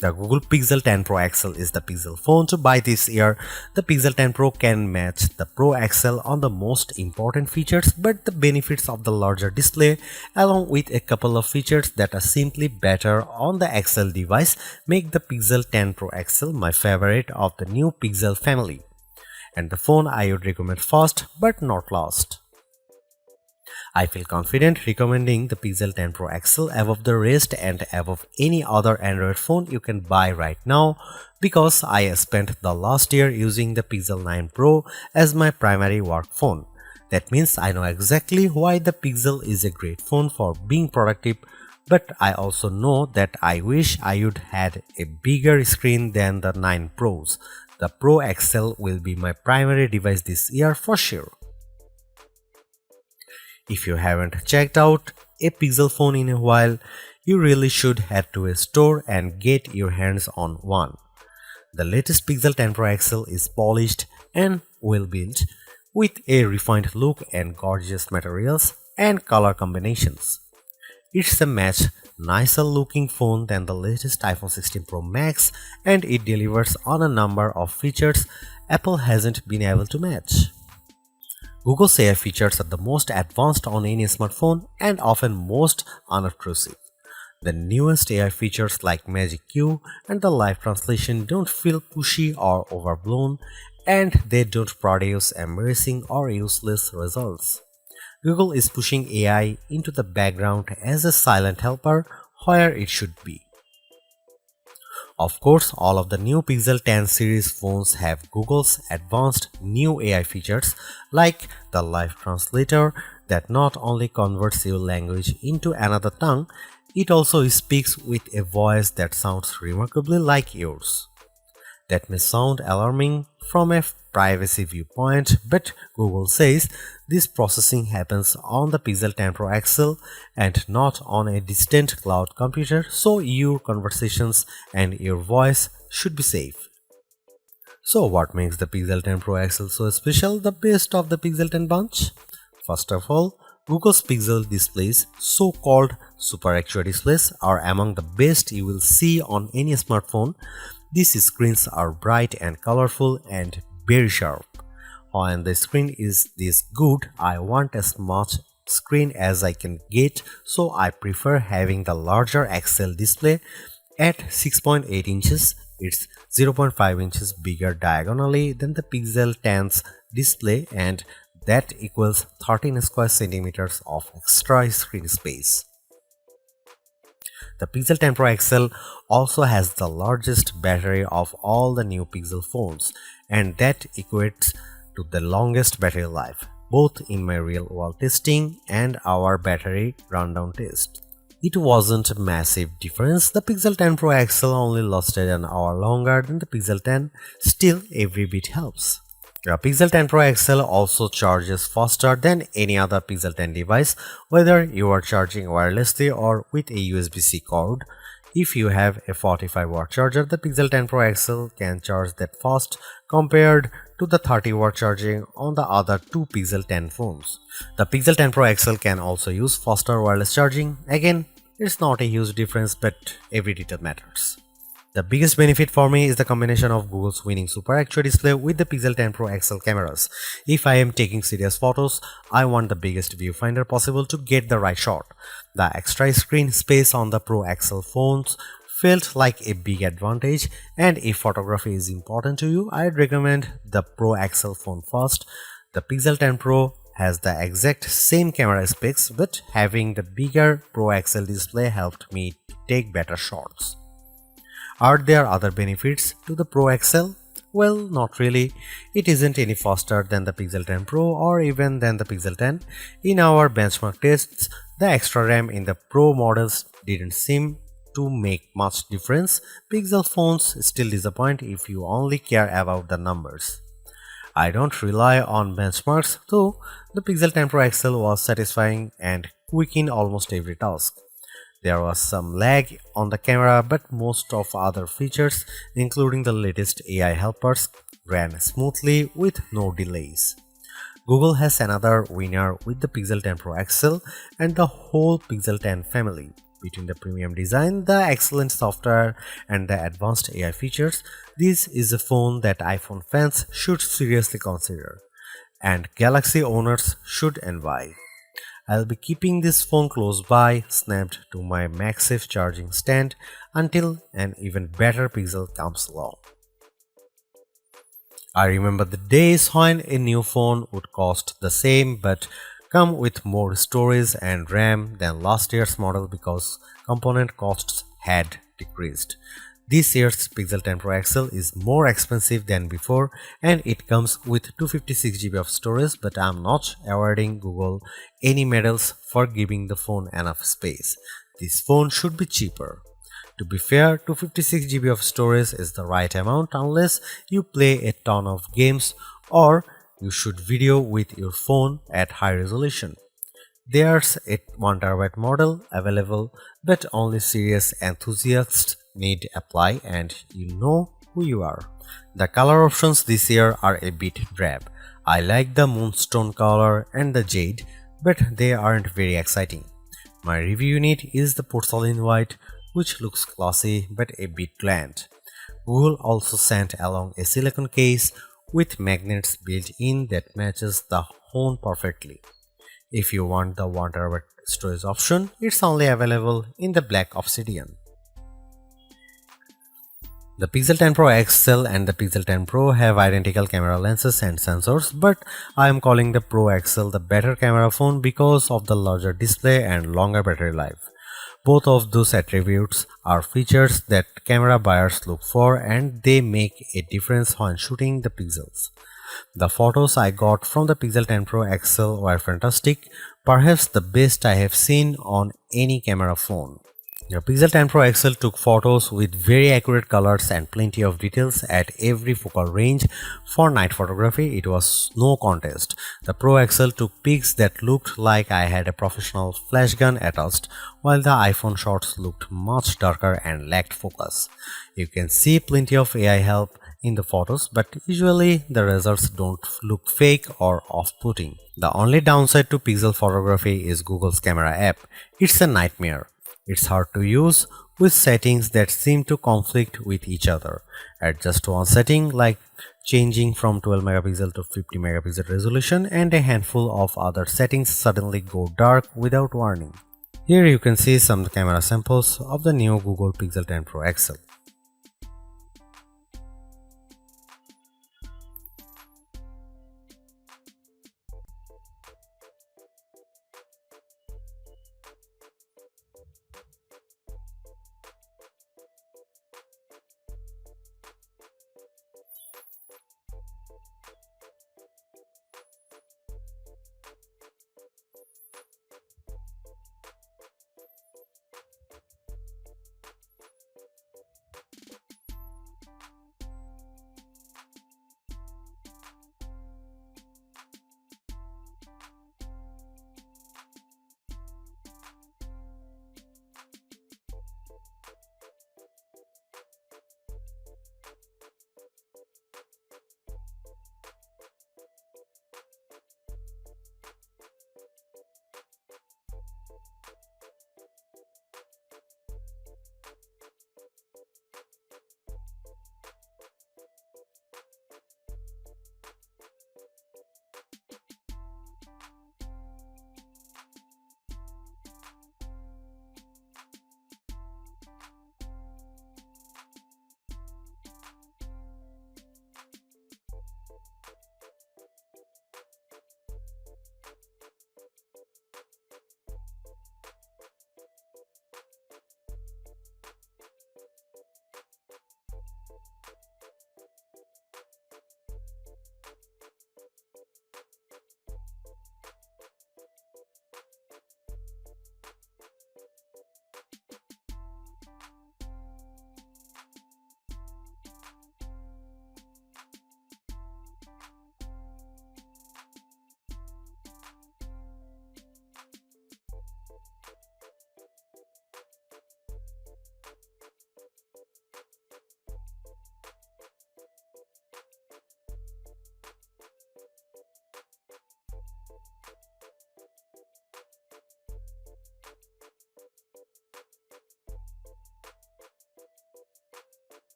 The Google Pixel 10 Pro XL is the Pixel phone to buy this year. The Pixel 10 Pro can match the Pro XL on the most important features, but the benefits of the larger display, along with a couple of features that are simply better on the XL device, make the Pixel 10 Pro XL my favorite of the new Pixel family, and the phone I would recommend first but not last. I feel confident recommending the Pixel 10 Pro XL above the rest and above any other Android phone you can buy right now, because I spent the last year using the Pixel 9 Pro as my primary work phone. That means I know exactly why the Pixel is a great phone for being productive, but I also know that I wish I would had a bigger screen than the 9 Pros. The Pro XL will be my primary device this year for sure. If you haven't checked out a Pixel phone in a while, you really should head to a store and get your hands on one. The latest Pixel 10 Pro XL is polished and well built, with a refined look and gorgeous materials and color combinations. It's a much nicer looking phone than the latest iPhone 16 Pro Max, and it delivers on a number of features Apple hasn't been able to match. Google's AI features are the most advanced on any smartphone and often most unobtrusive. The newest AI features like Magic Q and the live translation don't feel pushy or overblown, and they don't produce embarrassing or useless results. Google is pushing AI into the background as a silent helper where it should be. Of course, all of the new Pixel 10 series phones have Google's advanced new AI features like the live translator that not only converts your language into another tongue, it also speaks with a voice that sounds remarkably like yours. That may sound alarming from a privacy viewpoint, but Google says this processing happens on the Pixel 10 Pro XL and not on a distant cloud computer, so your conversations and your voice should be safe. So what makes the Pixel 10 Pro XL so special, the best of the Pixel 10 bunch? First of all, Google's Pixel displays, so-called Super Actua displays, are among the best you will see on any smartphone. These screens are bright and colorful and very sharp. When the screen is this good, I want as much screen as I can get, so I prefer having the larger XL display at 6.8 inches. It's 0.5 inches bigger diagonally than the Pixel 10's display, and that equals 13 square centimeters of extra screen space. The Pixel 10 Pro XL also has the largest battery of all the new Pixel phones, and that equates to the longest battery life, both in my real-world testing and our battery rundown test. It wasn't a massive difference. The Pixel 10 Pro XL only lasted an hour longer than the Pixel 10, still every bit helps. The Pixel 10 Pro XL also charges faster than any other Pixel 10 device, whether you are charging wirelessly or with a USB-C cord. If you have a 45-watt charger, the Pixel 10 Pro XL can charge that fast compared to the 30-watt charging on the other two Pixel 10 phones. The Pixel 10 Pro XL can also use faster wireless charging. Again, it's not a huge difference, but every detail matters. The biggest benefit for me is the combination of Google's winning Super Actua display with the Pixel 10 Pro XL cameras. If I am taking serious photos, I want the biggest viewfinder possible to get the right shot. The extra screen space on the Pro XL phones felt like a big advantage, and if photography is important to you, I'd recommend the Pro XL phone first. The Pixel 10 Pro has the exact same camera specs, but having the bigger Pro XL display helped me take better shots. Are there other benefits to the Pro XL? Well, not really. It isn't any faster than the Pixel 10 Pro or even than the Pixel 10. In our benchmark tests, the extra RAM in the Pro models didn't seem to make much difference. Pixel phones still disappoint if you only care about the numbers. I don't rely on benchmarks, though. The Pixel 10 Pro XL was satisfying and quick in almost every task. There was some lag on the camera, but most of other features, including the latest AI helpers, ran smoothly with no delays. Google has another winner with the Pixel 10 Pro XL and the whole Pixel 10 family. Between the premium design, the excellent software, and the advanced AI features, this is a phone that iPhone fans should seriously consider, and Galaxy owners should envy. I'll be keeping this phone close by, snapped to my MagSafe charging stand until an even better Pixel comes along. I remember the days when a new phone would cost the same but come with more storage and RAM than last year's model because component costs had decreased. This year's Pixel 10 Pro XL is more expensive than before and it comes with 256 GB of storage, but I'm not awarding Google any medals for giving the phone enough space. This phone should be cheaper. To be fair, 256 GB of storage is the right amount unless you play a ton of games or you shoot video with your phone at high resolution. There's a 1TB model available, but only serious enthusiasts need apply, and you know who you are. The color options this year are a bit drab. I like the moonstone color and the jade, but they aren't very exciting. My review unit is the porcelain white, which looks classy but a bit bland. Google also sent along a silicone case with magnets built in that matches the phone perfectly. If you want the 1TB storage option, it's only available in the black obsidian. The Pixel 10 Pro XL and the Pixel 10 Pro have identical camera lenses and sensors, but I am calling the Pro XL the better camera phone because of the larger display and longer battery life. Both of those attributes are features that camera buyers look for, and they make a difference when shooting the pixels. The photos I got from the Pixel 10 Pro XL were fantastic, perhaps the best I have seen on any camera phone. The Pixel 10 Pro XL took photos with very accurate colors and plenty of details at every focal range. For night photography, it was no contest. The Pro XL took pics that looked like I had a professional flash gun attached, while the iPhone shots looked much darker and lacked focus. You can see plenty of AI help in the photos, but usually the results don't look fake or off-putting. The only downside to Pixel photography is Google's camera app. It's a nightmare. It's hard to use with settings that seem to conflict with each other. Adjust one setting like changing from 12 megapixel to 50 megapixel resolution, and a handful of other settings suddenly go dark without warning. Here you can see some camera samples of the new Google Pixel 10 Pro XL.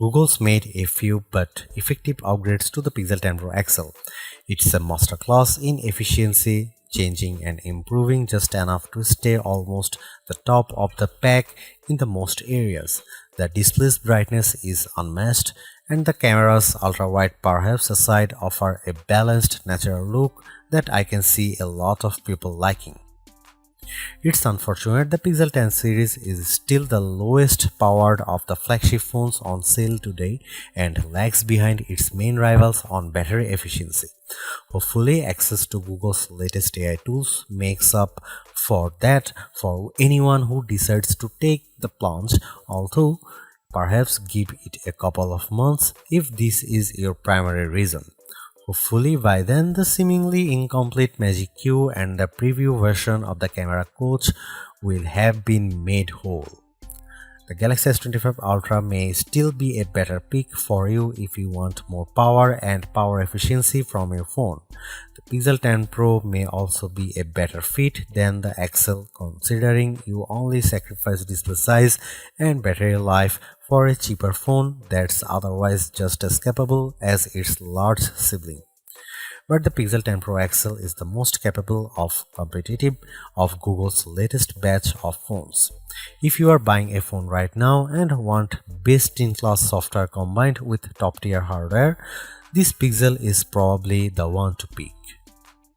Google's made a few but effective upgrades to the Pixel 10 Pro XL. It's a masterclass in efficiency, changing and improving just enough to stay almost the top of the pack in the most areas. The display's brightness is unmatched, and the camera's ultra-wide perhaps aside offer a balanced natural look that I can see a lot of people liking. It's unfortunate the Pixel 10 series is still the lowest powered of the flagship phones on sale today and lags behind its main rivals on battery efficiency. Hopefully, access to Google's latest AI tools makes up for that for anyone who decides to take the plunge, although perhaps give it a couple of months if this is your primary reason. Hopefully by then the seemingly incomplete Magic Q and the preview version of the camera coach will have been made whole. The Galaxy S25 Ultra may still be a better pick for you if you want more power and power efficiency from your phone. The Pixel 10 Pro may also be a better fit than the XL considering you only sacrifice display size and battery life for a cheaper phone that's otherwise just as capable as its large sibling. But the Pixel 10 Pro XL is the most capable of competitive of Google's latest batch of phones. If you are buying a phone right now and want best-in-class software combined with top-tier hardware, this Pixel is probably the one to pick.